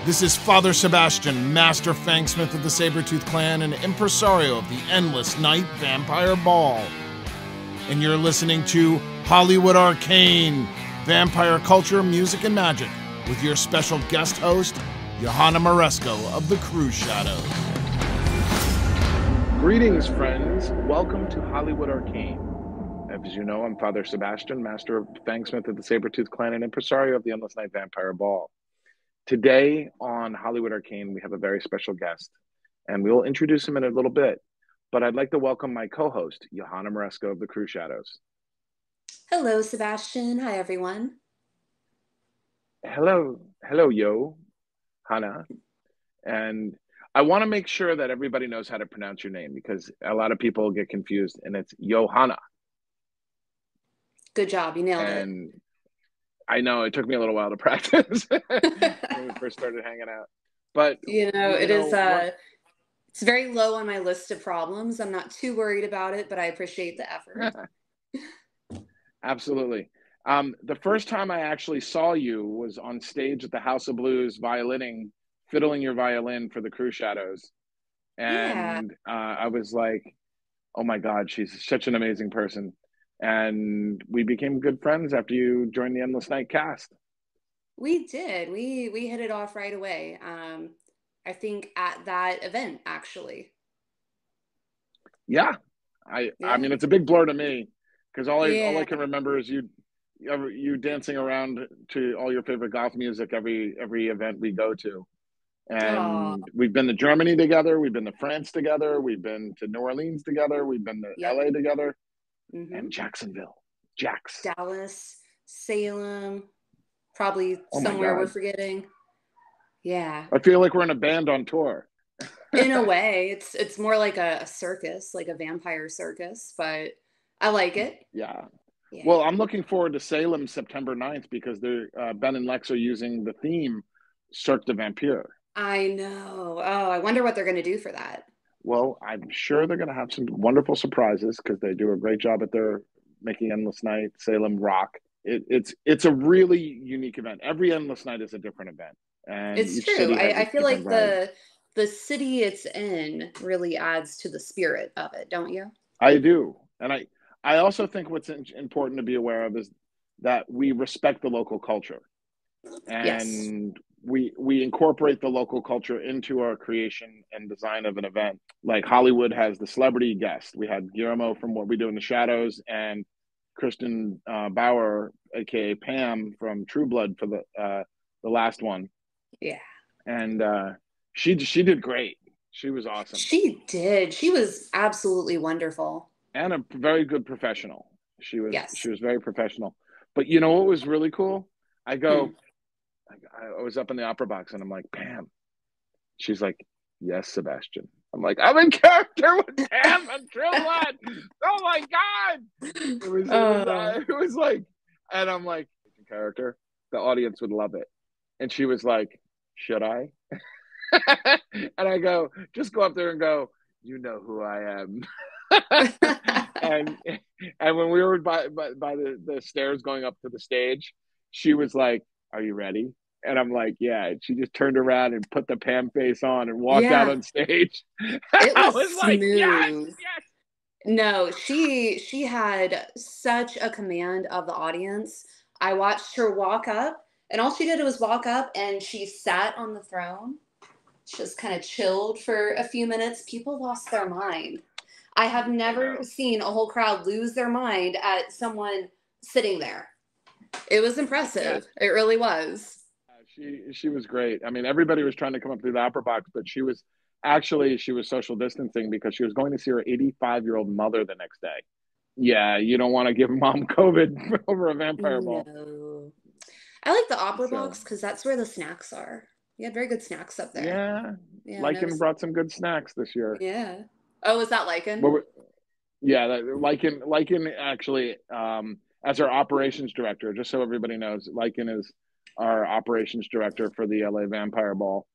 This is Father Sebastiaan, Master Fangsmith of the Sabretooth clan and Impresario of the Endless Night Vampire Ball. And you're listening to Hollywood Arcane, Vampire Culture, Music, and Magic, with your special guest host, JoHanna Moresco of the Crew Shadows. Greetings, friends. Welcome to Hollywood Arcane. As you know, I'm Father Sebastiaan, Master of Fangsmith of the Sabretooth clan and Impresario of the Endless Night Vampire Ball. Today on Hollywood Arcane, we have a very special guest, and we'll introduce him in a little bit. But I'd like to welcome my co-host, JoHanna Moresco of the Crew Shadows. Hello, Sebastian. Hi, everyone. Hello, JoHanna. And I want to make sure that everybody knows how to pronounce your name because a lot of people get confused, and it's JoHanna. Good job. You nailed it. I know it took me a little while to practice when we first started hanging out, but it's very low on my list of problems. I'm not too worried about it, but I appreciate the effort. Absolutely. The first time I actually saw you was on stage at the House of Blues, fiddling your violin for the Crew Shadows, and I was like, "Oh my God, she's such an amazing person." And we became good friends after you joined the Endless Night cast. We did. We hit it off right away. I think at that event, actually. Yeah. I mean, it's a big blur to me because all I can remember is you dancing around to all your favorite goth music every event we go to. And we've been to Germany together. We've been to France together. We've been to New Orleans together. We've been to LA together. And Jacksonville, Dallas, Salem, probably somewhere we're forgetting. Yeah. I feel like we're in a band on tour. In a way, it's more like a circus, like a vampire circus, but I like it. Yeah. Well, I'm looking forward to Salem September 9th because they're Ben and Lex are using the theme Cirque de Vampire. I know. Oh, I wonder what they're going to do for that. Well, I'm sure they're going to have some wonderful surprises because they do a great job at their making Endless Night Salem rock. It's a really unique event. Every Endless Night is a different event, and it's true. I feel like the city it's in really adds to the spirit of it, don't you? I do, and I also think what's important to be aware of is that we respect the local culture, and we incorporate the local culture into our creation and design of an event. Like Hollywood has the celebrity guest. We had Guillermo from What We Do in the Shadows and Kristen Bauer, aka Pam from True Blood for the last one. Yeah. And she did great. She was awesome. She did. She was absolutely wonderful. And a very good professional. She was very professional. But you know what was really cool? I was up in the opera box and I'm like, Pam. She's like, yes, Sebastian. I'm like, I'm in character with Pam on True Blood. Oh my God. It was like, and I'm like, in character, the audience would love it. And she was like, should I? And I go, just go up there and go, you know who I am. and when we were by the stairs going up to the stage, she was like, are you ready? And I'm like, yeah. And she just turned around and put the Pam face on and walked out on stage. It was smooth. Like, yes. No, she had such a command of the audience. I watched her walk up, and all she did was walk up, and she sat on the throne. Just kind of chilled for a few minutes. People lost their mind. I have never seen a whole crowd lose their mind at someone sitting there. It was impressive. Yeah. It really was. She was great. I mean, everybody was trying to come up through the opera box, but she was social distancing because she was going to see her 85-year-old mother the next day. Yeah, you don't want to give mom COVID over a vampire ball. No. I like the opera box because that's where the snacks are. You had very good snacks up there. Yeah. Lycan brought some good snacks this year. Yeah. Oh, is that Lycan? Lycan actually, as our operations director, just so everybody knows, Lycan is our operations director for the LA Vampire Ball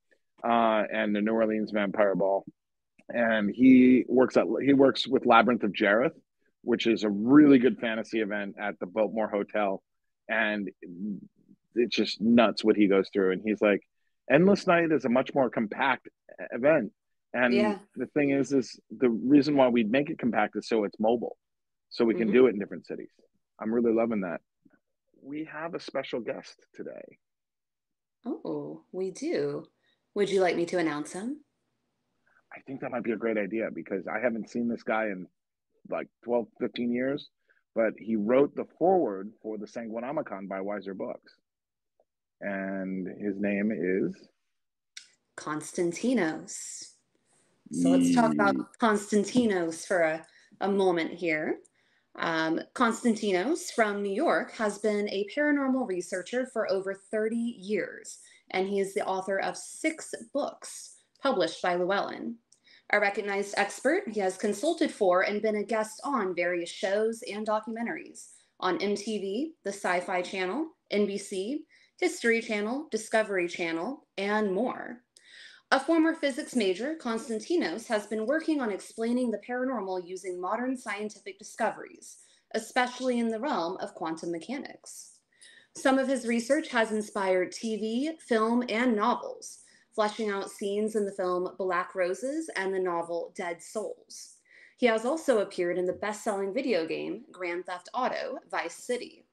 and the New Orleans Vampire Ball. And he works with Labyrinth of Jareth, which is a really good fantasy event at the Biltmore Hotel. And it's just nuts what he goes through. And he's like, Endless Night is a much more compact event. And the thing is the reason why we make it compact is so it's mobile, so we can do it in different cities. I'm really loving that. We have a special guest today. Oh, we do. Would you like me to announce him? I think that might be a great idea because I haven't seen this guy in like 12, 15 years, but he wrote the foreword for the Sanguinamicon by Wiser Books. And his name is Konstantinos. So let's talk about Konstantinos for a moment here. Konstantinos from New York has been a paranormal researcher for over 30 years, and he is the author of 6 books published by Llewellyn. A recognized expert, he has consulted for and been a guest on various shows and documentaries on MTV, the Sci-Fi Channel, NBC, History Channel, Discovery Channel, and more. A former physics major, Konstantinos has been working on explaining the paranormal using modern scientific discoveries, especially in the realm of quantum mechanics. Some of his research has inspired TV, film, and novels, fleshing out scenes in the film Black Roses and the novel Dead Souls. He has also appeared in the best-selling video game Grand Theft Auto: Vice City.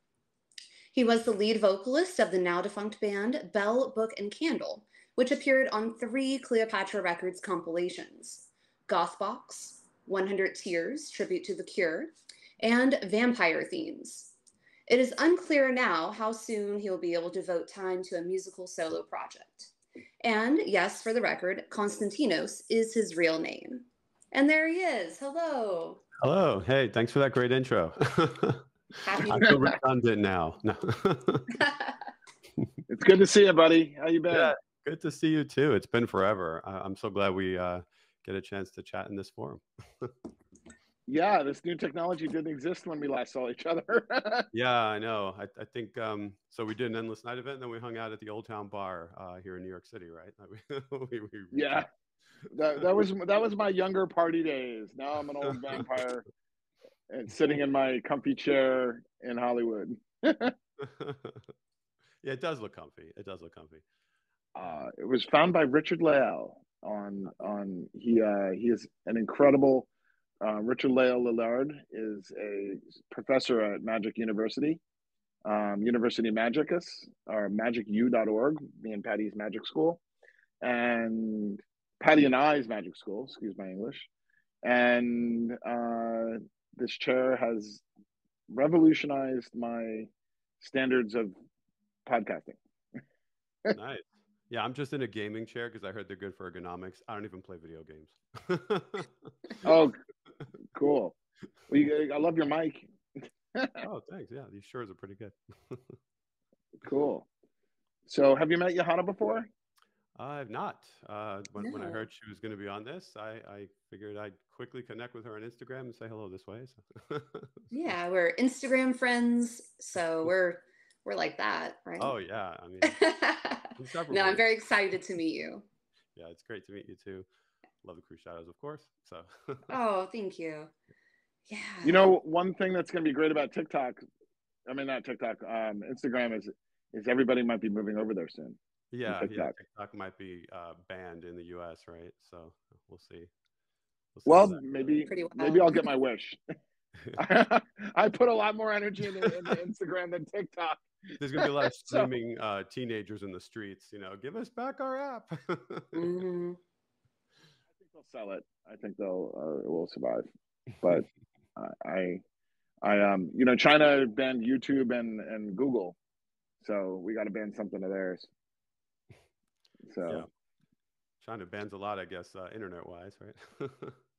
He was the lead vocalist of the now-defunct band Bell, Book, and Candle, which appeared on 3 Cleopatra Records compilations: Gothbox, 100 Tears, Tribute to The Cure, and Vampire Themes. It is unclear now how soon he'll be able to devote time to a musical solo project. And yes, for the record, Konstantinos is his real name. And there he is. Hello. Hello. Hey, thanks for that great intro. Happy I feel redundant now. No. It's good to see you, buddy. How you been? Yeah, good to see you too. It's been forever. I'm so glad we get a chance to chat in this forum. Yeah, this new technology didn't exist when we last saw each other. Yeah, I know. I think so. We did an Endless Night event, and then we hung out at the Old Town Bar here in New York City, right? Yeah, that was my younger party days. Now I'm an old vampire and sitting in my comfy chair in Hollywood. Yeah, it does look comfy. It does look comfy. It was found by Richard Leal he is an incredible. Richard Leal Lillard is a professor at Magick University, University Magicus, or magicu.org, me and Patty's magic school, and Patty and I's magic school, excuse my English. And this chair has revolutionized my standards of podcasting. Nice. Yeah, I'm just in a gaming chair because I heard they're good for ergonomics. I don't even play video games. Oh, cool. Well, I love your mic. Oh, thanks. Yeah, these shirts are pretty good. Cool. So have you met JoHanna before? I've not. When I heard she was going to be on this, I figured I'd quickly connect with her on Instagram and say hello this way. So. Yeah, we're Instagram friends, so we're like that, right? Oh yeah, I mean, no, I'm very excited to meet you. Yeah, it's great to meet you too. Love the Crew Shadows, of course. So. Oh, thank you. Yeah. You know, one thing that's going to be great about TikTok, I mean not TikTok, Instagram is everybody might be moving over there soon. Yeah, TikTok might be banned in the U.S., right? So we'll see. Well, maybe I'll get my wish. I put a lot more energy into Instagram than TikTok. There's gonna be a lot of screaming teenagers in the streets. You know, give us back our app. Mm-hmm. I think they'll sell it. I think it will survive. But you know, China banned YouTube and Google, so we got to ban something of theirs. So yeah. China bans a lot, I guess, internet-wise, right?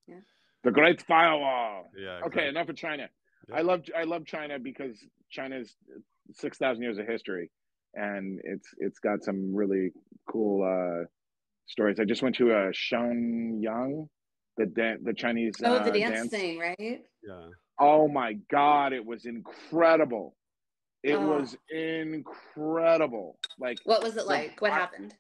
Yeah. The Great Firewall. Yeah. Exactly. Okay, enough of China. Yeah. I love China because China's 6,000 years of history, and it's got some really cool stories. I just went to a Shenyang, the Chinese the dance thing, right? Yeah. Oh my God, it was incredible. It was incredible. Like, what was it like? What happened?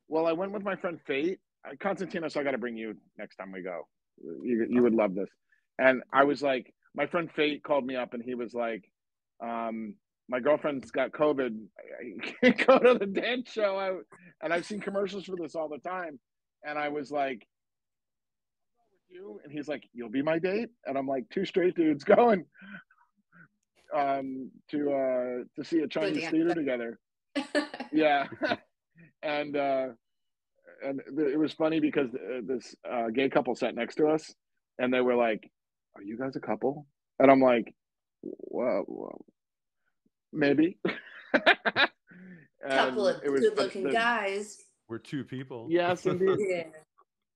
Well, I went with my friend Fate. Konstantinos, I got to bring you next time we go. You would love this. And I was like, my friend Fate called me up and he was like, my girlfriend's got COVID. I can't go to the dance show. And I've seen commercials for this all the time. And I was like, you? And he's like, you'll be my date? And I'm like, two straight dudes going to see a Chinese theater together. Yeah. And it was funny because this gay couple sat next to us, and they were like, are you guys a couple? And I'm like, well maybe. Couple of good-looking guys. We're two people. Yes, indeed. Yeah.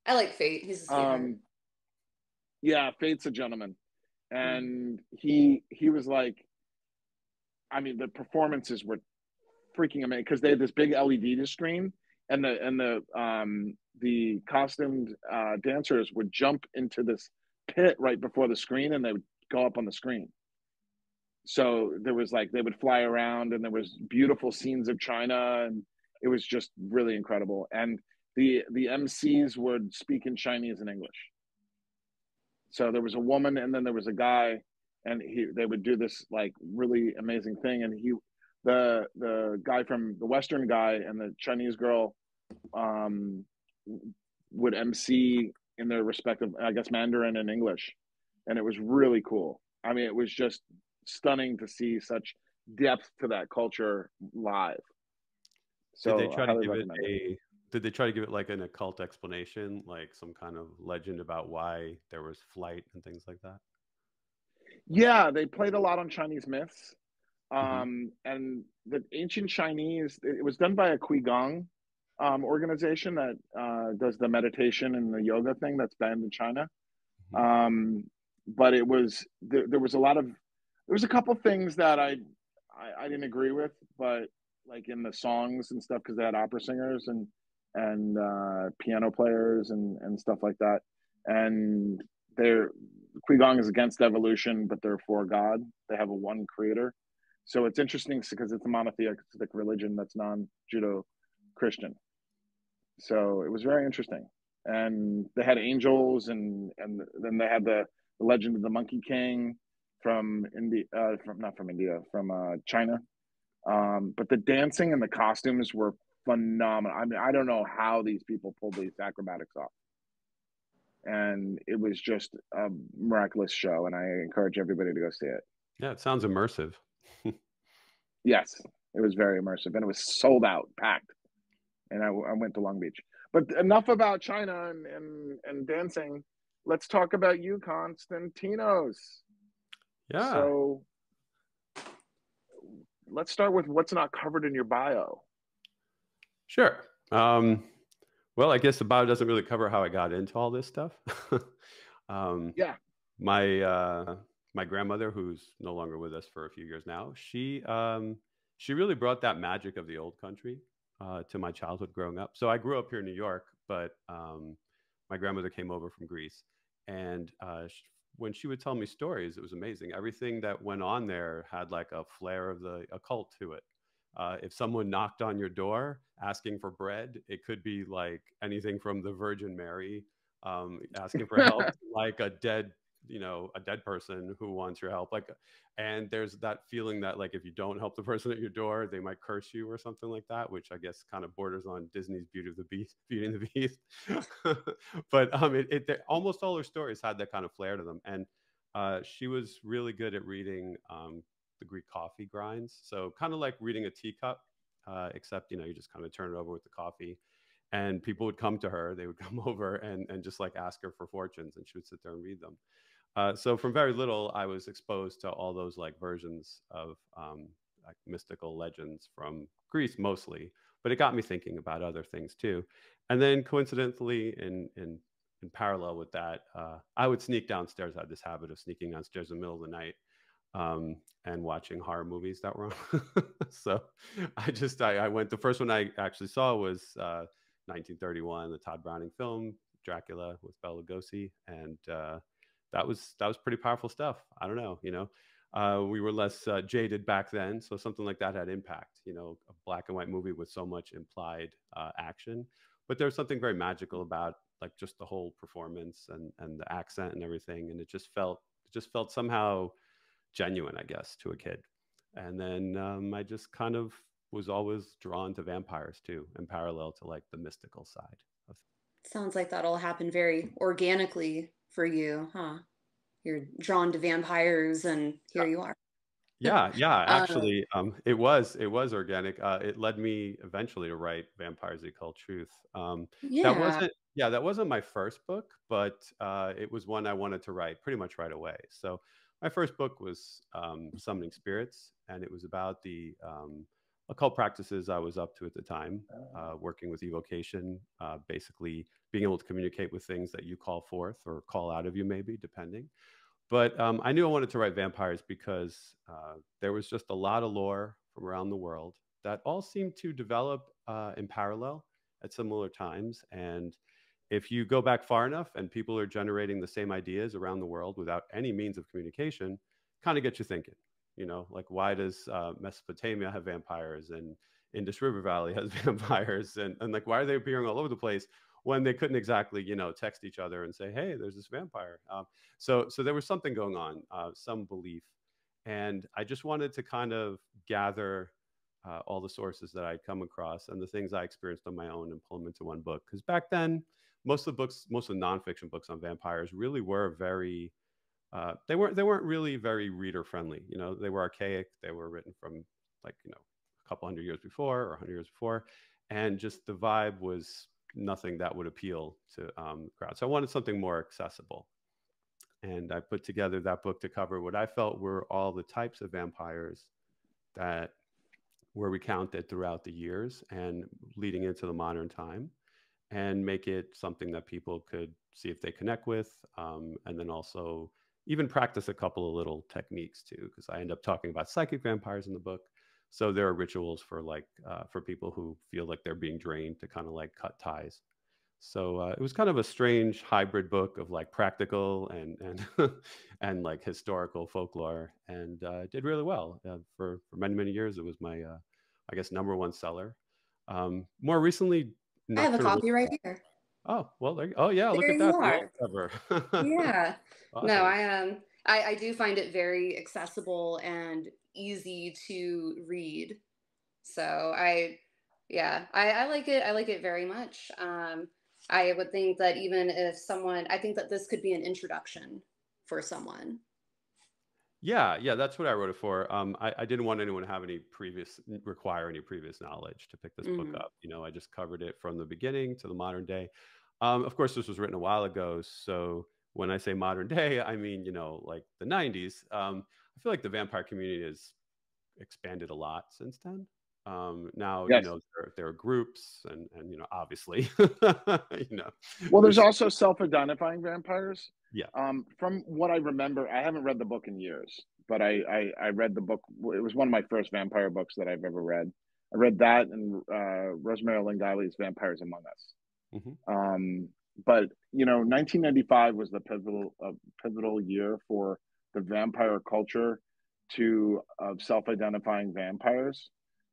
I like Fate. He's a sweetheart. Yeah, Fate's a gentleman. And he was like, I mean, the performances were freaking amazing because they had this big LED screen, and the costumed dancers would jump into this pit right before the screen, and they would go up on the screen. So there was like, they would fly around, and there was beautiful scenes of China, and it was just really incredible. And the MCs would speak in Chinese and English. So there was a woman, and then there was a guy, and they would do this like really amazing thing. And the guy from the Western guy and the Chinese girl would MC in their respective, I guess, Mandarin and English. And it was really cool. I mean, it was just stunning to see such depth to that culture live. So did they try to give it like an occult explanation, like some kind of legend about why there was flight and things like that? Yeah, they played a lot on Chinese myths. And the ancient Chinese, it was done by a Qigong organization that does the meditation and the yoga thing that's banned in China. But it was, there was a couple things that I didn't agree with, but like in the songs and stuff, because they had opera singers and piano players and stuff like that. And Qigong is against evolution, but they're for God. They have a one creator. So it's interesting because it's a monotheistic religion that's non-Judo-Christian. So it was very interesting. And they had angels, and then they had the legend of the Monkey King from China. But the dancing and the costumes were phenomenal. I mean, I don't know how these people pulled these acrobatics off. And it was just a miraculous show, and I encourage everybody to go see it. Yeah, it sounds immersive. Yes, it was very immersive, and it was sold out, packed. And I went to Long Beach. But enough about China and dancing. Let's talk about you, Konstantinos. Yeah. So let's start with what's not covered in your bio. Sure. Well, I guess the bio doesn't really cover how I got into all this stuff. Yeah. My grandmother, who's no longer with us for a few years now, she really brought that magic of the old country to my childhood growing up. So I grew up here in New York, but my grandmother came over from Greece, and when she would tell me stories, it was amazing. Everything that went on there had like a flair of the occult to it. If someone knocked on your door asking for bread, it could be like anything from the Virgin Mary asking for help, like a dead person who wants your help. And there's that feeling that like if you don't help the person at your door, they might curse you or something like that, which I guess kind of borders on Disney's Beauty and the Beast. But almost all her stories had that kind of flair to them. And she was really good at reading the Greek coffee grinds. So kind of like reading a teacup, except, you just kind of turn it over with the coffee. And people would come to her, they would come over and just like ask her for fortunes, and she would sit there and read them. So from very little, I was exposed to all those like versions of like mystical legends from Greece mostly, but it got me thinking about other things too. And then coincidentally, in parallel with that, I would sneak downstairs. I had this habit of sneaking downstairs in the middle of the night and watching horror movies that were on. So I went, the first one I actually saw was 1931, the Todd Browning film, Dracula with Bela Lugosi. And that was pretty powerful stuff. I don't know, we were less jaded back then. So something like that had impact, a black and white movie with so much implied action. But there's something very magical about like just the whole performance and the accent and everything. And it just felt somehow genuine, I guess, to a kid. And then I just kind of was always drawn to vampires too, in parallel to like the mystical side of. Sounds like that all happened very organically for you, huh? You're drawn to vampires, and here you are. Yeah, actually, it was organic. It led me eventually to write Vampires: The Occult Truth. Yeah. That wasn't my first book, but it was one I wanted to write pretty much right away. So my first book was Summoning Spirits, and it was about the occult practices I was up to at the time, working with evocation, basically being able to communicate with things that you call forth or call out of you, maybe, depending. But I knew I wanted to write vampires because there was just a lot of lore from around the world that all seemed to develop in parallel at similar times. And if you go back far enough and people are generating the same ideas around the world without any means of communication, kind of gets you thinking, like why does Mesopotamia have vampires and Indus River Valley has vampires and like why are they appearing all over the place when they couldn't exactly, text each other and say, hey, there's this vampire. So there was something going on, some belief. And I just wanted to kind of gather all the sources that I'd come across and the things I experienced on my own and pull them into one book. Because back then, most of the nonfiction books on vampires really were very, they weren't really very reader friendly. They were archaic. They were written from like, a couple hundred years before or 100 years before. And just the vibe was nothing that would appeal to the crowd. So I wanted something more accessible. And I put together that book to cover what I felt were all the types of vampires that were recounted throughout the years and leading into the modern time, and make it something that people could see if they connect with, and then also even practice a couple of little techniques too, because I end up talking about psychic vampires in the book. So there are rituals for for people who feel like they're being drained to kind of like cut ties. So it was kind of a strange hybrid book of like practical and and like historical folklore, and it did really well for many years. It was my I guess #1 seller. More recently, I have a Nocturnal. copy right here. Oh well, oh yeah, look There at you that, the old are. cover. Yeah. Awesome. No, I do find it very accessible and easy to read. So I like it. I like it very much. I would think that even if someone, I think that this could be an introduction for someone. Yeah, that's what I wrote it for. I didn't want anyone to have require any previous knowledge to pick this book up. I just covered it from the beginning to the modern day. Of course, this was written a while ago. So when I say modern day, I mean, like the 90s. I feel like the vampire community has expanded a lot since then. Now, yes. there are groups and obviously, Well, there's also self-identifying vampires. Yeah. From what I remember, I haven't read the book in years, but I read the book. It was one of my first vampire books that I've ever read. I read that and Rosemary Lingali's Vampires Among Us. Mm-hmm. But 1995 was the pivotal year for the vampire culture of self-identifying vampires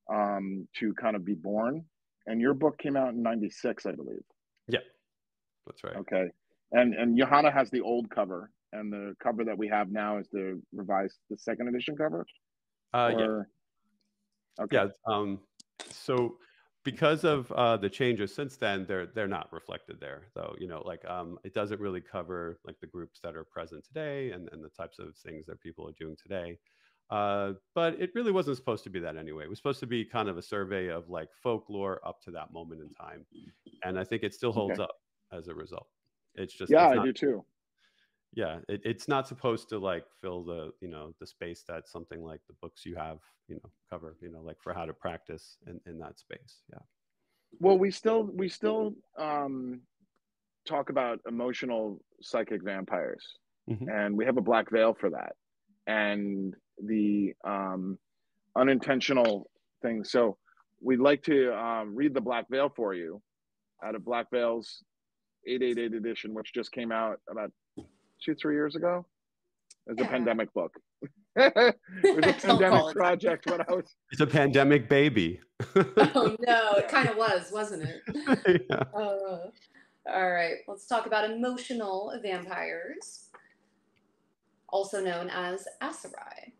to kind of be born. And your book came out in 96, I believe. Yeah, that's right. Okay. And JoHanna has the old cover, and the cover that we have now is the second edition cover. Yeah. Okay. Yeah. So because of the changes since then, they're not reflected there, though. It doesn't really cover like the groups that are present today and the types of things that people are doing today. But it really wasn't supposed to be that anyway. It was supposed to be kind of a survey of like folklore up to that moment in time, and I think it still holds up as a result. It's just I do too. Yeah, it's not supposed to like fill the the space that something like the books you have cover like for how to practice in that space. Yeah. Well, we still talk about emotional psychic vampires, and we have a black veil for that, and the unintentional things. So we'd like to read the black veil for you out of Black Veil's 888 edition, which just came out about 2-3 years ago. It's a pandemic book. It was a pandemic project when I was. It's a pandemic baby. Oh no, it kind of was, wasn't it? Yeah. All right, let's talk about emotional vampires, also known as Aserai.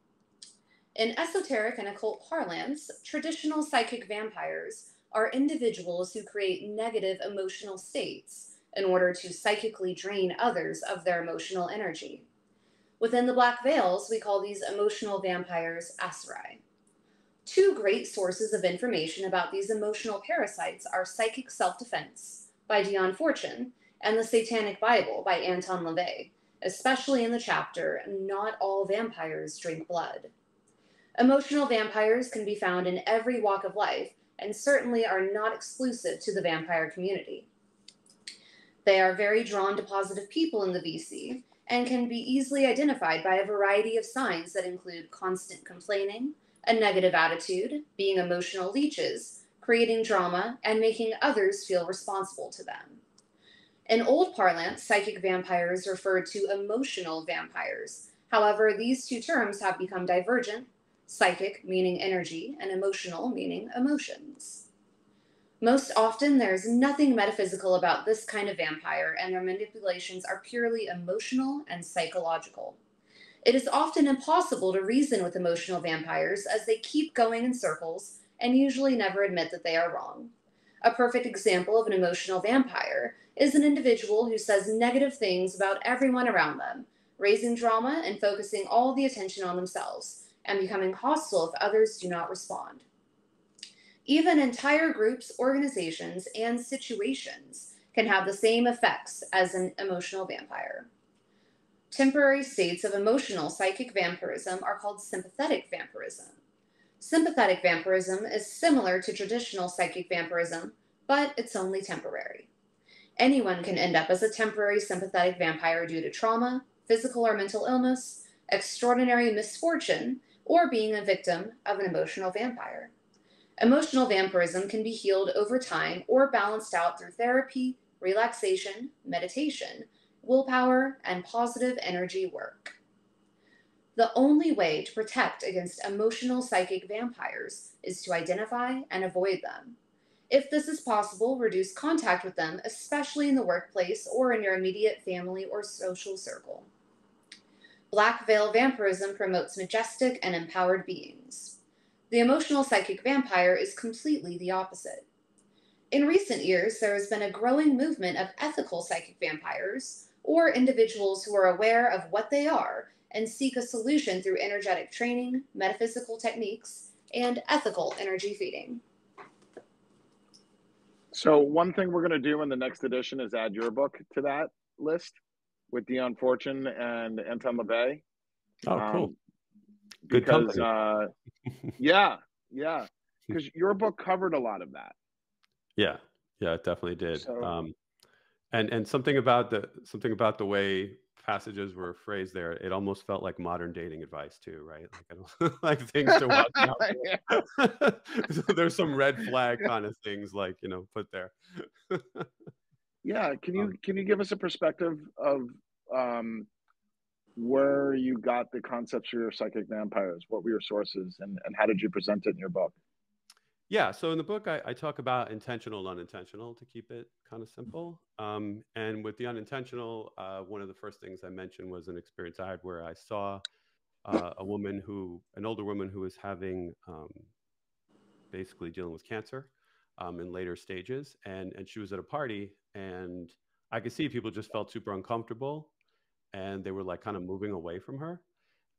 In esoteric and occult parlance, traditional psychic vampires are individuals who create negative emotional states in order to psychically drain others of their emotional energy. Within the Black Veils, we call these emotional vampires Asurai. Two great sources of information about these emotional parasites are Psychic Self-Defense by Dion Fortune and the Satanic Bible by Anton LaVey, especially in the chapter Not All Vampires Drink Blood. Emotional vampires can be found in every walk of life and certainly are not exclusive to the vampire community. They are very drawn to positive people in the VC and can be easily identified by a variety of signs that include constant complaining, a negative attitude, being emotional leeches, creating drama, and making others feel responsible to them. In old parlance, psychic vampires referred to emotional vampires. However, these two terms have become divergent, psychic meaning energy and emotional meaning emotions. Most often, there's nothing metaphysical about this kind of vampire, and their manipulations are purely emotional and psychological. It is often impossible to reason with emotional vampires as they keep going in circles and usually never admit that they are wrong. A perfect example of an emotional vampire is an individual who says negative things about everyone around them, raising drama and focusing all the attention on themselves, and becoming hostile if others do not respond. Even entire groups, organizations, and situations can have the same effects as an emotional vampire. Temporary states of emotional psychic vampirism are called sympathetic vampirism. Sympathetic vampirism is similar to traditional psychic vampirism, but it's only temporary. Anyone can end up as a temporary sympathetic vampire due to trauma, physical or mental illness, extraordinary misfortune, or being a victim of an emotional vampire. Emotional vampirism can be healed over time or balanced out through therapy, relaxation, meditation, willpower, and positive energy work. The only way to protect against emotional psychic vampires is to identify and avoid them. If this is possible, reduce contact with them, especially in the workplace or in your immediate family or social circle. Black Veil vampirism promotes majestic and empowered beings. The emotional psychic vampire is completely the opposite. In recent years, there has been a growing movement of ethical psychic vampires, or individuals who are aware of what they are and seek a solution through energetic training, metaphysical techniques, and ethical energy feeding. So one thing we're going to do in the next edition is add your book to that list with Dion Fortune and Anton LaVey. Oh, cool. Good because, yeah, because your book covered a lot of that. Yeah, it definitely did. So, and something about the way passages were phrased there, it almost felt like modern dating advice too, right? Like I don't like things to watch out for. So there's some red flag kind of things like put there. Yeah, can you give us a perspective of where you got the concepts for your psychic vampires? What were your sources, and how did you present it in your book? Yeah, so in the book, I talk about intentional, unintentional to keep it kind of simple. And with the unintentional, one of the first things I mentioned was an experience I had where I saw an older woman who was having basically dealing with cancer in later stages. And she was at a party, and I could see people just felt super uncomfortable, and they were like kind of moving away from her.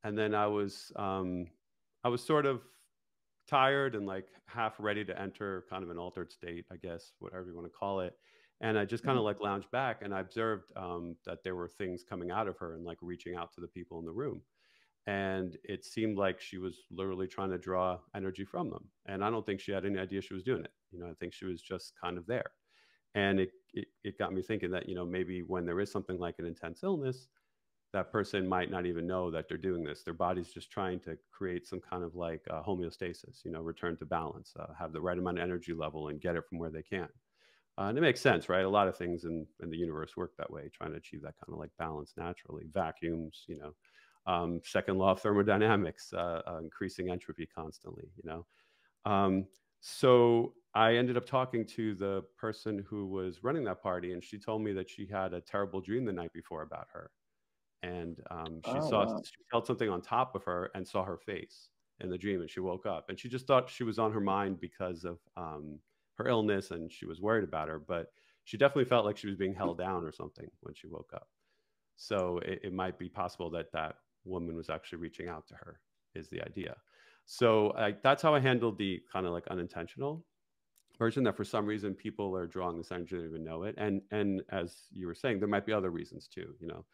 And then I was sort of tired and like half ready to enter kind of an altered state, I guess, whatever you want to call it. And I just kind of like lounged back, and I observed that there were things coming out of her and like reaching out to the people in the room. And it seemed like she was literally trying to draw energy from them. And I don't think she had any idea she was doing it. I think she was just kind of there. And it got me thinking that, maybe when there is something like an intense illness, that person might not even know that they're doing this. Their body's just trying to create some kind of like homeostasis, return to balance, have the right amount of energy level and get it from where they can. And it makes sense, right? A lot of things in the universe work that way, trying to achieve that kind of like balance naturally. Vacuums, second law of thermodynamics, increasing entropy constantly, So I ended up talking to the person who was running that party, and she told me that she had a terrible dream the night before about her. And she felt something on top of her and saw her face. in the dream, and she woke up, and she just thought she was on her mind because of her illness, and she was worried about her, but she definitely felt like she was being held down or something when she woke up. So it might be possible that that woman was actually reaching out to her, is the idea. So that's how I handled the kind of like unintentional version, that for some reason people are drawing this energy, they don't even know it. And as you were saying, there might be other reasons too, you know.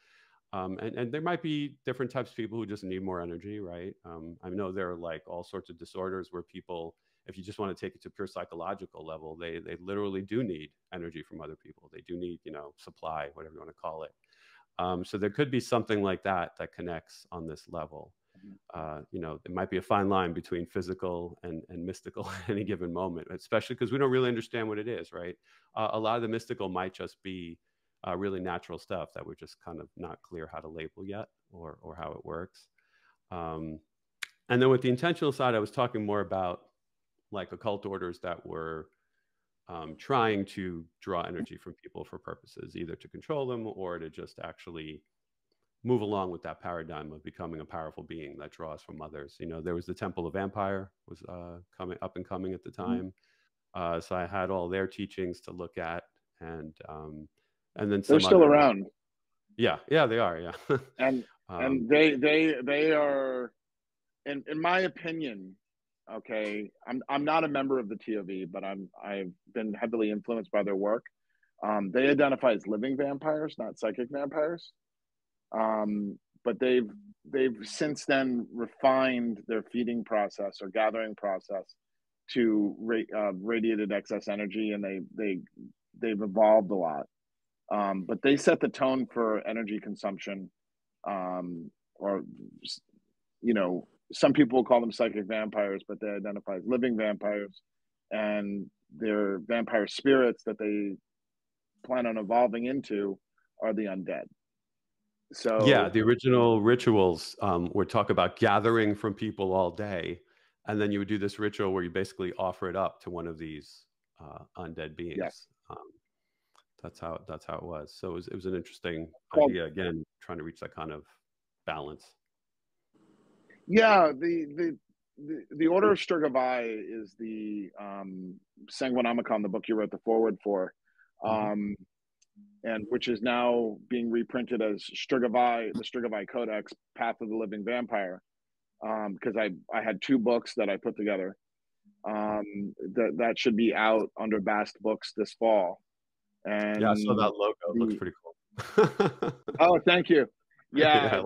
And there might be different types of people who just need more energy, right? I know there are like all sorts of disorders where people, if you just want to take it to pure psychological level, they literally do need energy from other people. They do need, you know, supply, whatever you want to call it. So there could be something like that that connects on this level. You know, it might be a fine line between physical and mystical at any given moment, especially because we don't really understand what it is, right? A lot of the mystical might just be really natural stuff that we're just kind of not clear how to label yet, or how it works. And then with the intentional side, I was talking more about like occult orders that were trying to draw energy from people for purposes, either to control them or to just actually move along with that paradigm of becoming a powerful being that draws from others. You know, there was the Temple of Vampire was coming up and coming at the time. So I had all their teachings to look at, and then they're still other, around. Yeah, they are. Yeah, and they are, in my opinion. Okay, I'm not a member of the TOV, but I've been heavily influenced by their work. They identify as living vampires, not psychic vampires. But they've since then refined their feeding process or gathering process to radiated excess energy, and they've evolved a lot. But they set the tone for energy consumption, or, you know, some people call them psychic vampires, but they identify as living vampires, and their vampire spirits that they plan on evolving into are the undead. So yeah, the original rituals would talk about gathering from people all day, and then you would do this ritual where you basically offer it up to one of these undead beings. Yes. That's how it was. So it was an interesting idea, again, trying to reach that kind of balance. Yeah, the Order of Strigavai is the Sanguinomicon, the book you wrote the forward for, and which is now being reprinted as Strigavai, the Strigavai Codex, Path of the Living Vampire, because I had two books that I put together. That should be out under Bast Books this fall. And yeah, I saw that logo. It looks pretty cool. Oh, thank you. Yeah,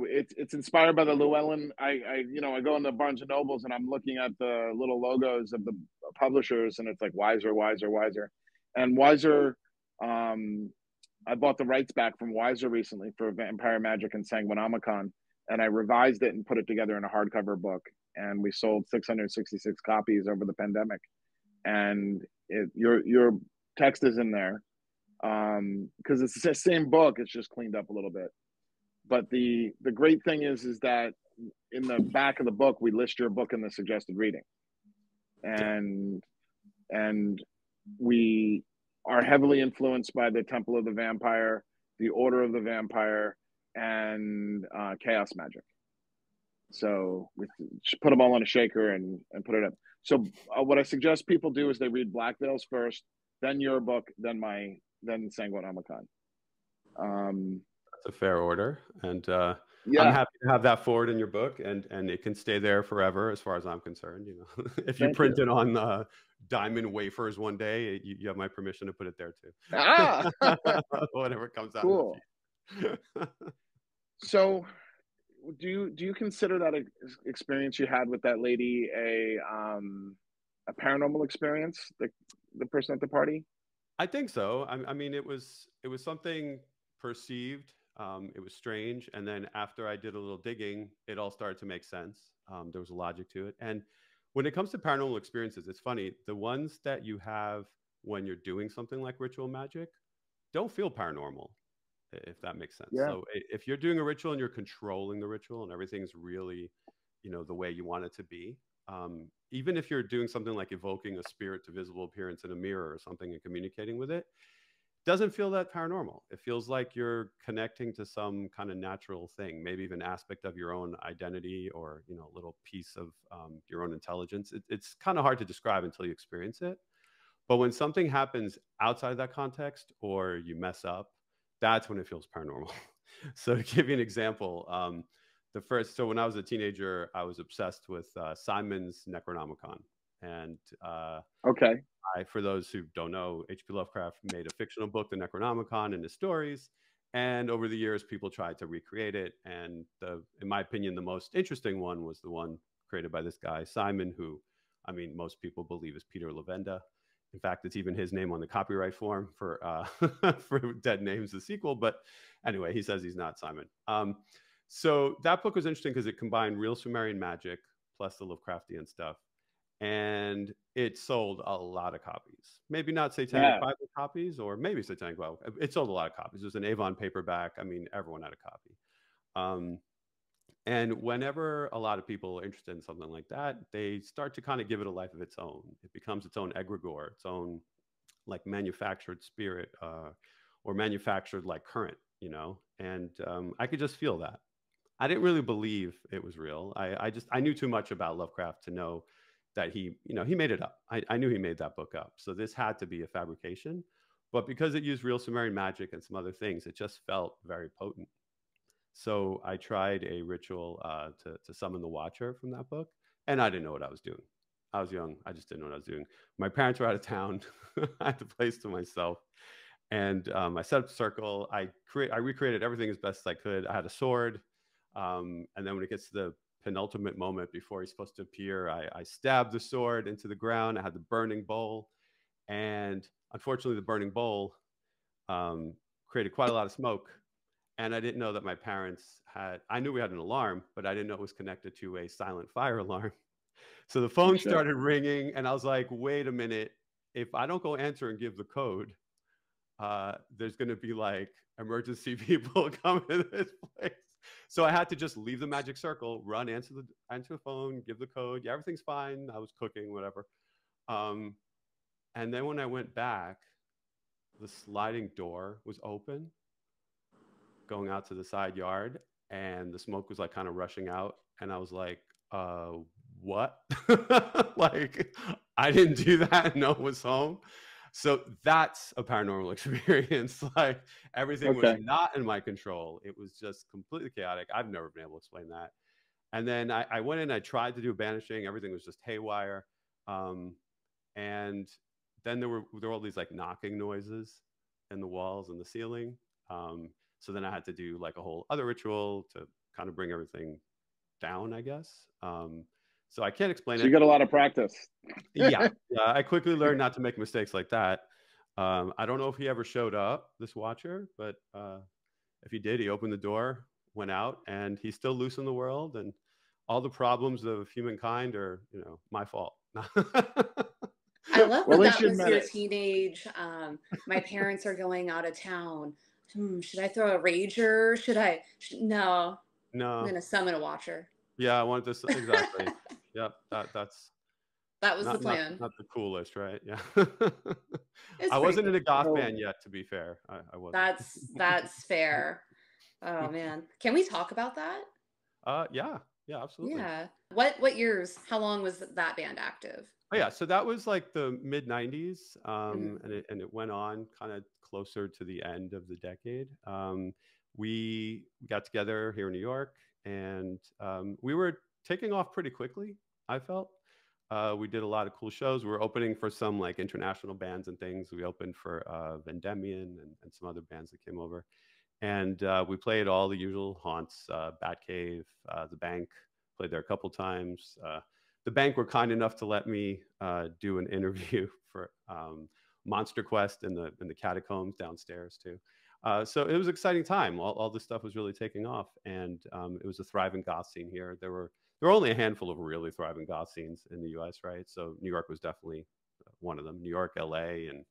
it's inspired by the Llewellyn. I go into Barnes and Nobles and I'm looking at the little logos of the publishers, and it's like Wiser, Wiser, Wiser, and Wiser. I bought the rights back from Wiser recently for Vampire Magic and Sanguinomicon, and I revised it and put it together in a hardcover book, and we sold 666 copies over the pandemic. And your text is in there, because it's the same book, it's just cleaned up a little bit. But the great thing is that in the back of the book we list your book in the suggested reading, and we are heavily influenced by the Temple of the Vampire, the Order of the Vampire, and Chaos Magic. So we put them all in a shaker and put it up. So what I suggest people do is they read Black Veils first, then your book, then Sanguinomicon. That's a fair order, and yeah. I'm happy to have that forward in your book, and it can stay there forever, as far as I'm concerned. You know, if you print it on diamond wafers one day, you have my permission to put it there too. Whatever comes out. Cool. So, do you consider that experience you had with that lady a paranormal experience? The person at the party? I think so. I mean, it was something perceived. It was strange, and then after I did a little digging, it all started to make sense. There was a logic to it. And when it comes to paranormal experiences, it's funny. The ones that you have when you're doing something like ritual magic don't feel paranormal, if that makes sense. Yeah. So if you're doing a ritual and you're controlling the ritual and everything's really, the way you want it to be, even if you're doing something like evoking a spirit to visible appearance in a mirror or something and communicating with it, doesn't feel that paranormal. It feels like you're connecting to some kind of natural thing, maybe even aspect of your own identity, or, you know, a little piece of your own intelligence. It's kind of hard to describe until you experience it. But when something happens outside of that context, or you mess up, that's when it feels paranormal. So to give you an example, so when I was a teenager, I was obsessed with Simon's Necronomicon. And okay. for those who don't know, H.P. Lovecraft made a fictional book, the Necronomicon, and his stories. And over the years, people tried to recreate it. And in my opinion, the most interesting one was the one created by this guy, Simon, who, I mean, most people believe is Peter Lavenda. In fact, it's even his name on the copyright form for for Dead Names, the sequel. But anyway, he says he's not Simon. So that book was interesting because it combined real Sumerian magic plus the Lovecraftian stuff. And it sold a lot of copies. Maybe not Satanic Bible copies, or maybe Satanic Bible. It sold a lot of copies. It was an Avon paperback. I mean, everyone had a copy. And whenever a lot of people are interested in something like that, they start to kind of give it a life of its own. It becomes its own egregore, its own like manufactured spirit, or manufactured like current, you know? And I could just feel that. I didn't really believe it was real. I knew too much about Lovecraft to know that he made it up. I knew he made that book up. So this had to be a fabrication. But because it used real Sumerian magic and some other things, it just felt very potent. So I tried a ritual to summon the Watcher from that book, and I didn't know what I was doing. I was young. I just didn't know what I was doing. My parents were out of town. I had the place to myself. And I set up a circle. I recreated everything as best as I could. I had a sword. And then when it gets to the penultimate moment before he's supposed to appear, I stabbed the sword into the ground. I had the burning bowl. And unfortunately, the burning bowl created quite a lot of smoke. And I didn't know that my parents I knew we had an alarm, but I didn't know it was connected to a silent fire alarm. So the phone started ringing, and I was like, wait a minute. If I don't go answer and give the code, there's going to be like emergency people coming to this place. So I had to just leave the magic circle, run, answer the phone, give the code. Yeah, everything's fine. I was cooking, whatever. And then when I went back, the sliding door was open, going out to the side yard, and the smoke was like kind of rushing out. And I was like, what? Like, I didn't do that. No one was home. So that's a paranormal experience. Like, everything was not in my control. It was just completely chaotic. I've never been able to explain that. And then I went in, I tried to do banishing. Everything was just haywire. And then there were all these like knocking noises in the walls and the ceiling. So then I had to do like a whole other ritual to kind of bring everything down, I guess. So I can't explain it. You got a lot of practice. Yeah. I quickly learned not to make mistakes like that. I don't know if he ever showed up, this Watcher, but if he did, he opened the door, went out, and he's still loose in the world. And all the problems of humankind are, my fault. I love that that was your teenage. My parents are going out of town. Should I throw a rager? No. I'm going to summon a Watcher. Yeah, I wanted to, exactly. Yep, that was the plan. Not the coolest, right? Yeah. I wasn't in a goth band yet, to be fair. I wasn't. That's fair. Oh man. Can we talk about that? Yeah, absolutely. Yeah. What years? How long was that band active? Oh yeah, so that was like the mid 90s. And it went on kind of closer to the end of the decade. We got together here in New York, and we were taking off pretty quickly, I felt. We did a lot of cool shows. We were opening for some like international bands and things. We opened for Vendemian and some other bands that came over. And we played all the usual haunts, Batcave, the Bank, played there a couple times. The Bank were kind enough to let me do an interview for Monster Quest in the catacombs downstairs too. So it was an exciting time. All this stuff was really taking off, and it was a thriving goth scene here. There were only a handful of really thriving goth scenes in the U.S., right? So New York was definitely one of them. New York, L.A., and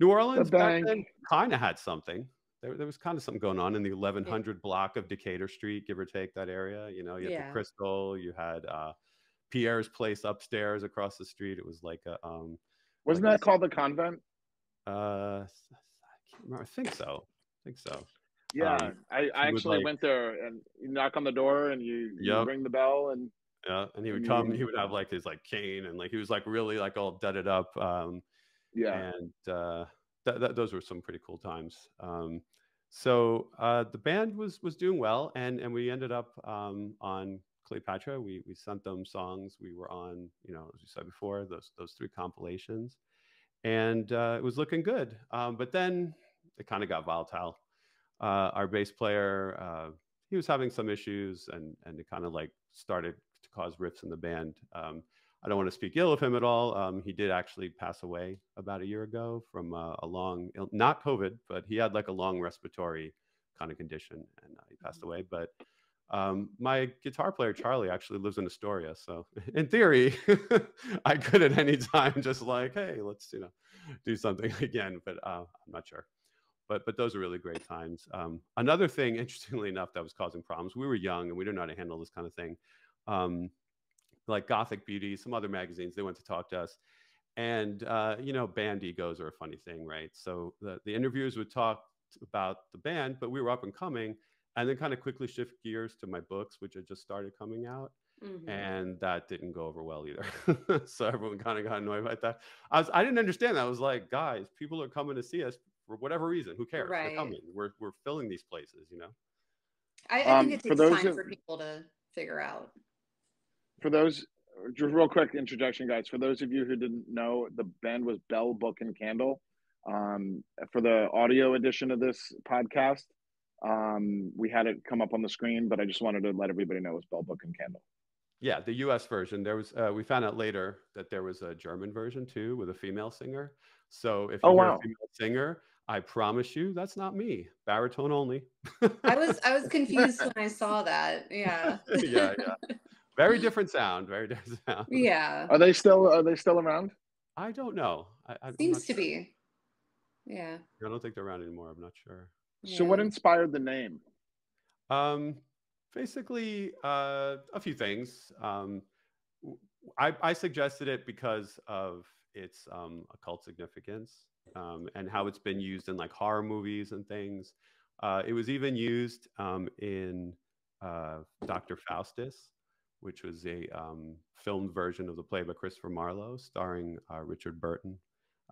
New Orleans back then kind of had something. There was kind of something going on in the 1100 block of Decatur Street, give or take that area. You had the Crystal, you had Pierre's place upstairs across the street. It was like a wasn't that called the Convent? I can't I think so. Yeah, I actually went there, and you knock on the door and you ring the bell, and and he would come. He would have like his like cane, and like he was like really like all dudded up. And those were some pretty cool times. So the band was doing well, and we ended up on Cleopatra. We sent them songs. We were on, you know, as we said before, those 3 compilations, and it was looking good. But then it kind of got volatile. Our bass player, he was having some issues, and it kind of like started to cause rifts in the band. I don't want to speak ill of him at all. He did actually pass away about a year ago from a long, not COVID, but he had like a long respiratory kind of condition, and he passed away. But my guitar player, Charlie, actually lives in Astoria. So in theory, I could at any time just like, hey, let's, you know, do something again, but I'm not sure. But those are really great times. Another thing, interestingly enough, that was causing problems. We were young and we didn't know how to handle this kind of thing. Like Gothic Beauty, some other magazines, they went to talk to us. And, you know, band egos are a funny thing, right? So the interviewers would talk about the band, but we were up and coming, and then kind of quickly shift gears to my books, which had just started coming out. Mm-hmm. And that didn't go over well either. So everyone kind of got annoyed by that. I didn't understand that. I was like, guys, people are coming to see us for whatever reason. Who cares? Right. They're coming. We're filling these places, you know? I think it takes time for people to figure out. For those, just real quick introduction, guys. For those of you who didn't know, the band was Bell, Book, and Candle. For the audio edition of this podcast, we had it come up on the screen, but I just wanted to let everybody know it was Bell, Book, and Candle. Yeah, the U.S. version. There was. We found out later that there was a German version too with a female singer. So if you hear a female singer, I promise you that's not me. Baritone only. I was confused when I saw that. Yeah. yeah. Very different sound. Very different sound. Yeah. Are they still around? I don't know. Seems to be. Yeah. I don't think they're around anymore. I'm not sure. So what inspired the name? Basically, a few things. I suggested it because of its occult significance and how it's been used in like horror movies and things. It was even used in Dr. Faustus, which was a filmed version of the play by Christopher Marlowe, starring Richard Burton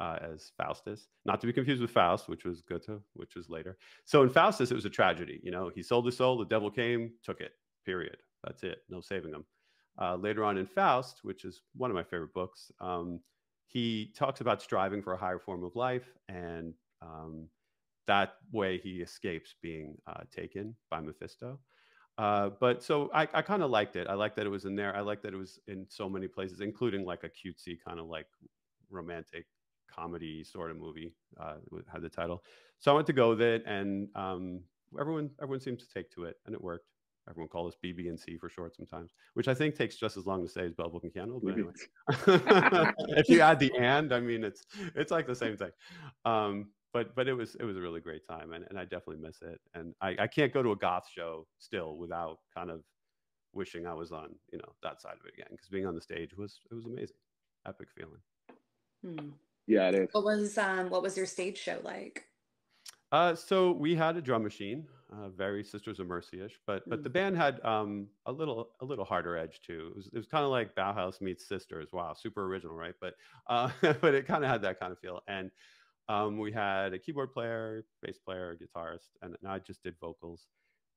as Faustus. Not to be confused with Faust, which was Goethe, which was later. So in Faustus, it was a tragedy. You know, he sold his soul, the devil came, took it, period. That's it. No saving him. Later on in Faust, which is one of my favorite books, he talks about striving for a higher form of life, and that way he escapes being taken by Mephisto. But so I kind of liked it. I liked that it was in there. I liked that it was in so many places, including like a cutesy kind of like romantic comedy sort of movie had the title. So I went to go with it, and everyone seemed to take to it, and it worked. Everyone called us BB and C for short sometimes, which I think takes just as long to say as Bell, Book, and Candle. But anyway, if you add the "and," I mean, it's like the same thing. But it was a really great time, and I definitely miss it. And I can't go to a goth show still without kind of wishing I was on, you know, that side of it again, because being on the stage it was amazing, epic feeling. Yeah, it is. What was your stage show like? So we had a drum machine, very Sisters of Mercy-ish, but the band had a little harder edge too. It was kind of like Bauhaus meets Sisters. Wow, super original, right? But but it kind of had that kind of feel. And we had a keyboard player, bass player, guitarist, and I just did vocals.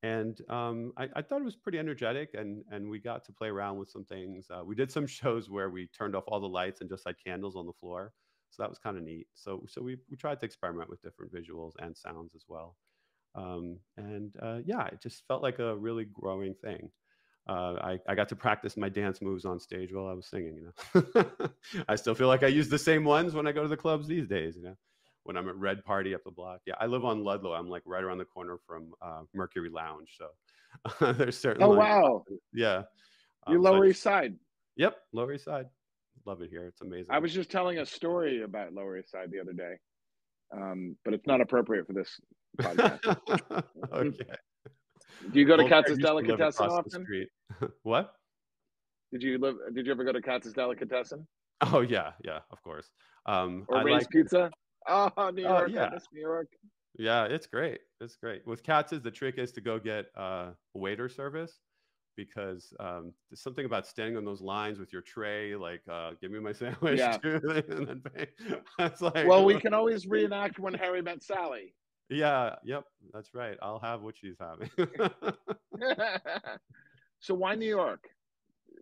And I thought it was pretty energetic, and we got to play around with some things. We did some shows where we turned off all the lights and just had candles on the floor. So that was kind of neat. So we tried to experiment with different visuals and sounds as well. Yeah, it just felt like a really growing thing. I got to practice my dance moves on stage while I was singing, you know. I still feel like I use the same ones when I go to the clubs these days, you know, when I'm at Red Party up the block. Yeah, I live on Ludlow. I'm like right around the corner from Mercury Lounge. So there's certainly. Oh, wow. Yeah. You're Lower East Side. Yep, Lower East Side. Love it here. It's amazing. I was just telling a story about Lower East Side the other day, but it's not appropriate for this podcast. Okay. Do you go to Katz's Delicatessen often? What? Did you ever go to Katz's Delicatessen? Oh yeah, of course. Or Ray's Pizza? Oh, New York. Yeah. I miss New York. Yeah, it's great. It's great. With cats, the trick is to go get waiter service, because there's something about standing on those lines with your tray, like, give me my sandwich, Yeah. and then pay. It's like, well, we can always reenact When Harry Met Sally. Yeah, yep, that's right. I'll have what she's having. So why New York?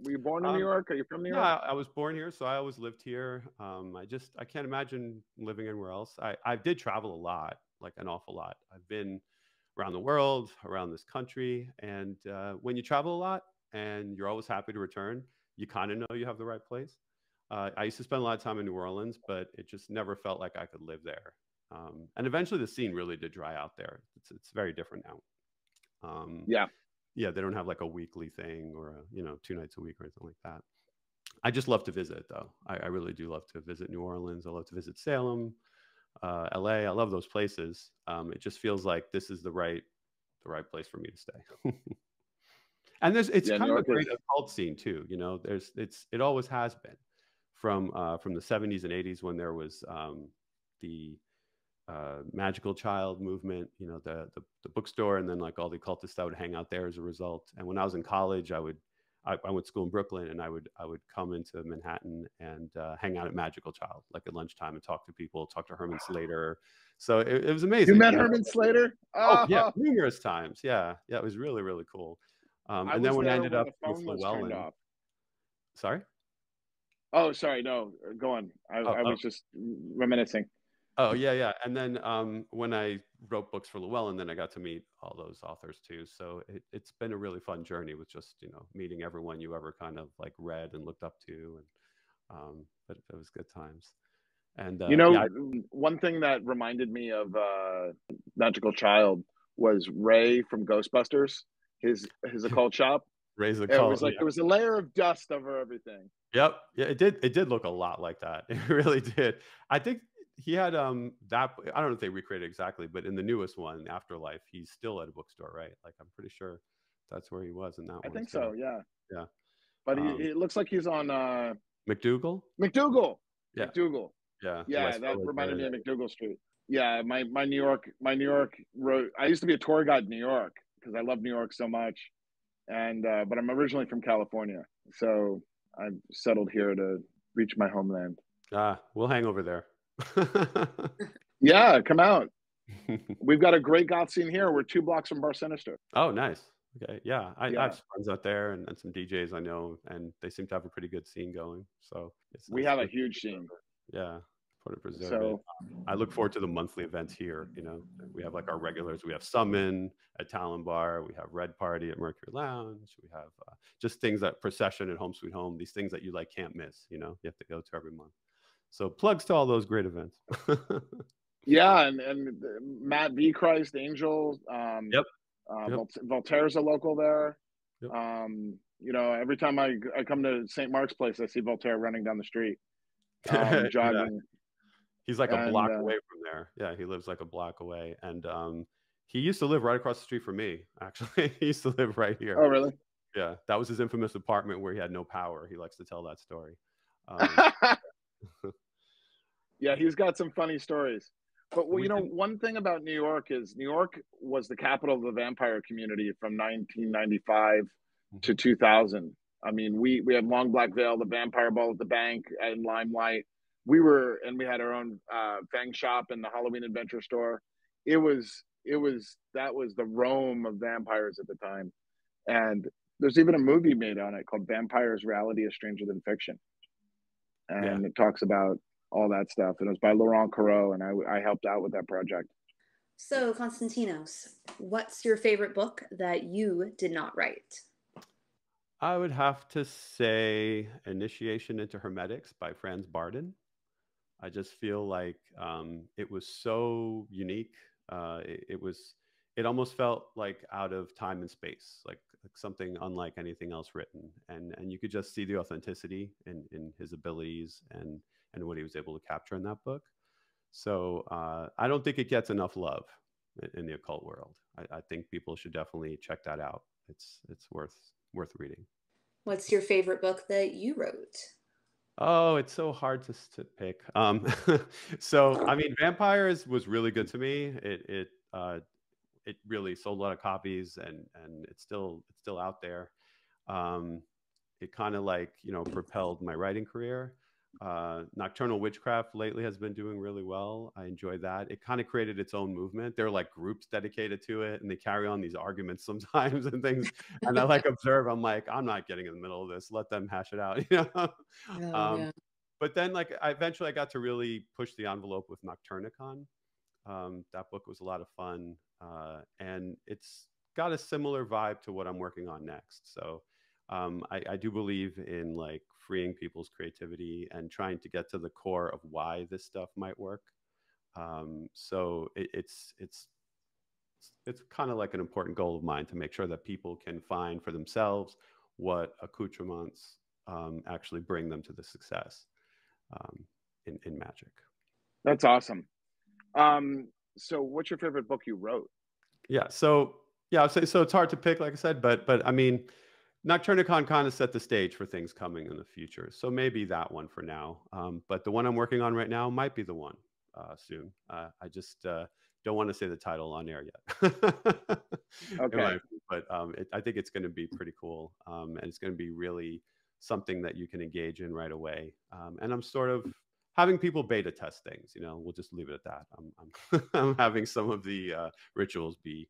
Were you born in New York? Are you from New York? Yeah, I was born here, so I always lived here. I can't imagine living anywhere else. I did travel a lot, like an awful lot. I've been around the world, around this country, and when you travel a lot and you're always happy to return, you kind of know you have the right place. I used to spend a lot of time in New Orleans, but it just never felt like I could live there. And eventually, the scene really did dry out there. It's very different now. Yeah, they don't have like a weekly thing or 2 nights a week or anything like that. I just love to visit, though. I really do love to visit New Orleans. I love to visit Salem, LA. I love those places. It just feels like this is the right place for me to stay. And it's kind of a great occult scene too. It always has been from the 70s and 80s, when there was the magical child movement, the bookstore, and then like all the occultists that would hang out there as a result. And when I was in college, I went to school in Brooklyn, and I would come into Manhattan and hang out at Magical Child, like at lunchtime, and talk to people, talk to Herman Slater. So it was amazing. You met Herman Slater? Oh yeah, numerous times. Yeah, it was really, really cool. And then when I ended up with Llewellyn, sorry. Oh, sorry. No, go on. I was just reminiscing. Oh yeah. And then when I wrote books for Llewellyn, then I got to meet all those authors too. So it's been a really fun journey with just meeting everyone you ever kind of like read and looked up to, and but it was good times. And one thing that reminded me of Magical Child was Ray from Ghostbusters. His occult shop. Ray's occult. It was like there was a layer of dust over everything. Yep. Yeah, it did look a lot like that. It really did. I think he had that. I don't know if they recreated exactly, but in the newest one, Afterlife, he's still at a bookstore, right? Like I'm pretty sure that's where he was in that one. I think so. Yeah. Yeah. But it looks like he's on McDougal. Yeah. McDougal. Yeah. Yeah, that reminded me of McDougal Street. Yeah, my New York road. I used to be a tour guide in New York because I love New York so much, and but I'm originally from California, so I've settled here to reach my homeland. We'll hang over there. Yeah, come out. We've got a great goth scene here. We're 2 blocks from Bar Sinister. Oh, nice. Okay, yeah, I have friends out there and some DJs I know, and they seem to have a pretty good scene going. So we have a huge scene. Yeah. So I look forward to the monthly events here. We have like our regulars. We have Summon at Talon Bar. We have Red Party at Mercury Lounge. We have just things that Procession at Home Sweet Home. These things that you like can't miss. You have to go to every month. So plugs to all those great events. Yeah, and Matt V. Christ Angel. Yep. Voltaire's a local there. Yep. Every time I come to St. Mark's Place, I see Voltaire running down the street, jogging. Yeah. He's like a block away from there. Yeah, he lives like a block away. And he used to live right across the street from me, actually. He used to live right here. Oh, really? Yeah, that was his infamous apartment where he had no power. He likes to tell that story. Yeah, he's got some funny stories. But one thing about New York is New York was the capital of the vampire community from 1995 to 2000. I mean, we had Long Black Veil, the Vampire Ball at the Bank, and Limelight. We had our own Fang shop and the Halloween Adventure store. That was the Rome of vampires at the time. And there's even a movie made on it called Vampires: Reality is Stranger Than Fiction. And it talks about all that stuff. And it was by Laurent Carreau, and I helped out with that project. So, Konstantinos, what's your favorite book that you did not write? I would have to say Initiation into Hermetics by Franz Bardon. I just feel like it was so unique. It almost felt like out of time and space, like something unlike anything else written. And you could just see the authenticity in his abilities and what he was able to capture in that book. So I don't think it gets enough love in the occult world. I think people should definitely check that out. It's worth reading. What's your favorite book that you wrote? Oh, it's so hard to pick. So I mean, Vampires was really good to me. It really sold a lot of copies, and it's still out there. It kind of like, you know, propelled my writing career. Nocturnal Witchcraft lately has been doing really well. I enjoy that. It kind of created its own movement. There are like groups dedicated to it, and they carry on these arguments sometimes and things. And I like observe. I'm like, I'm not getting in the middle of this. Let them hash it out, you know. Oh, yeah. But then, like, eventually I got to really push the envelope with Nocturnicon. That book was a lot of fun, and it's got a similar vibe to what I'm working on next. So I do believe in like freeing people's creativity and trying to get to the core of why this stuff might work. So it's kind of like an important goal of mine to make sure that people can find for themselves what accoutrements actually bring them to the success in magic. That's awesome. So what's your favorite book you wrote? Yeah. So yeah, I'd say so. It's hard to pick, like I said, but I mean, Nocturnicon kind of set the stage for things coming in the future. So maybe that one for now. But the one I'm working on right now might be the one soon. I just don't want to say the title on air yet. Okay. But I think it's going to be pretty cool. And it's going to be really something that you can engage in right away. And I'm sort of having people beta test things, you know, we'll just leave it at that. I'm having some of the rituals be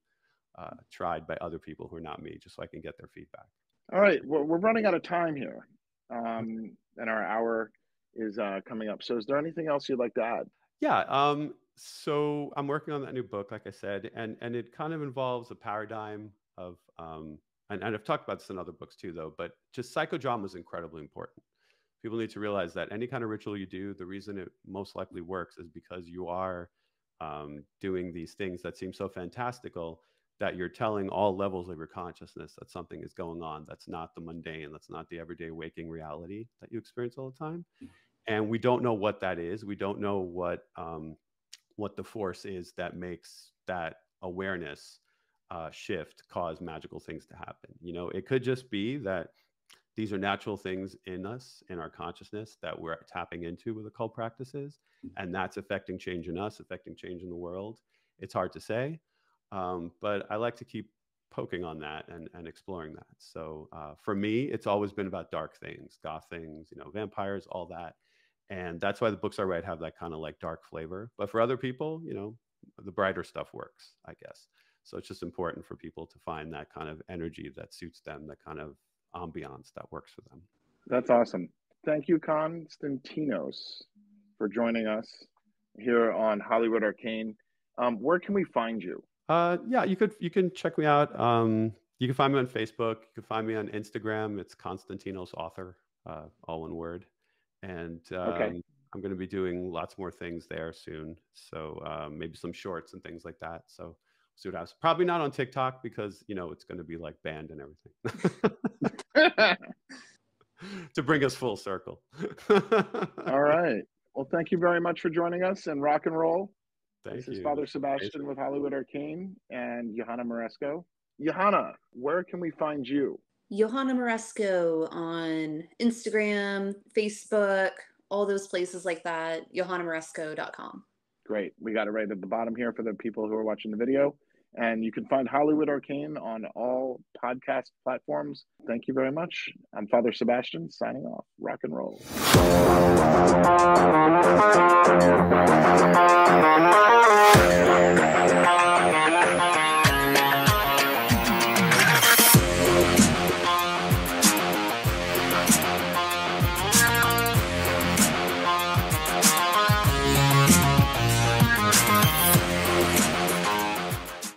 tried by other people who are not me, just so I can get their feedback. All right, we're running out of time here, and our hour is coming up. So is there anything else you'd like to add? Yeah, so I'm working on that new book, like I said, and it kind of involves a paradigm of, and I've talked about this in other books too, though, but just psychodrama is incredibly important. People need to realize that any kind of ritual you do, the reason it most likely works is because you are doing these things that seem so fantastical that you're telling all levels of your consciousness that something is going on. That's not the mundane. That's not the everyday waking reality that you experience all the time. And we don't know what that is. We don't know what the force is that makes that awareness shift, cause magical things to happen. You know, it could just be that these are natural things in us, in our consciousness, that we're tapping into with occult practices, and that's affecting change in us, affecting change in the world. It's hard to say, but I like to keep poking on that and exploring that. So for me, it's always been about dark things, goth things, you know, vampires, all that. And that's why the books I write have that kind of like dark flavor. But for other people, you know, the brighter stuff works, I guess. So it's just important for people to find that kind of energy that suits them, that kind of ambiance that works for them. That's awesome. Thank you, Konstantinos, for joining us here on Hollywood Arcane. Where can we find you? Yeah, you can check me out. You can find me on Facebook. You can find me on Instagram. It's Konstantinos Author, all one word. And okay. I'm going to be doing lots more things there soon. So maybe some shorts and things like that. So see what happens. Probably not on TikTok because, you know, it's going to be like banned and everything. To bring us full circle. All right. Well, thank you very much for joining us, and rock and roll. This is Father Sebastiaan with Hollywood Arcane and JoHanna Moresco. JoHanna, where can we find you? JoHanna Moresco on Instagram, Facebook, all those places like that, JoHannaMoresco.com. Great. We got it right at the bottom here for the people who are watching the video. And you can find Hollywood Arcane on all podcast platforms. Thank you very much. I'm Father Sebastiaan signing off. Rock and roll.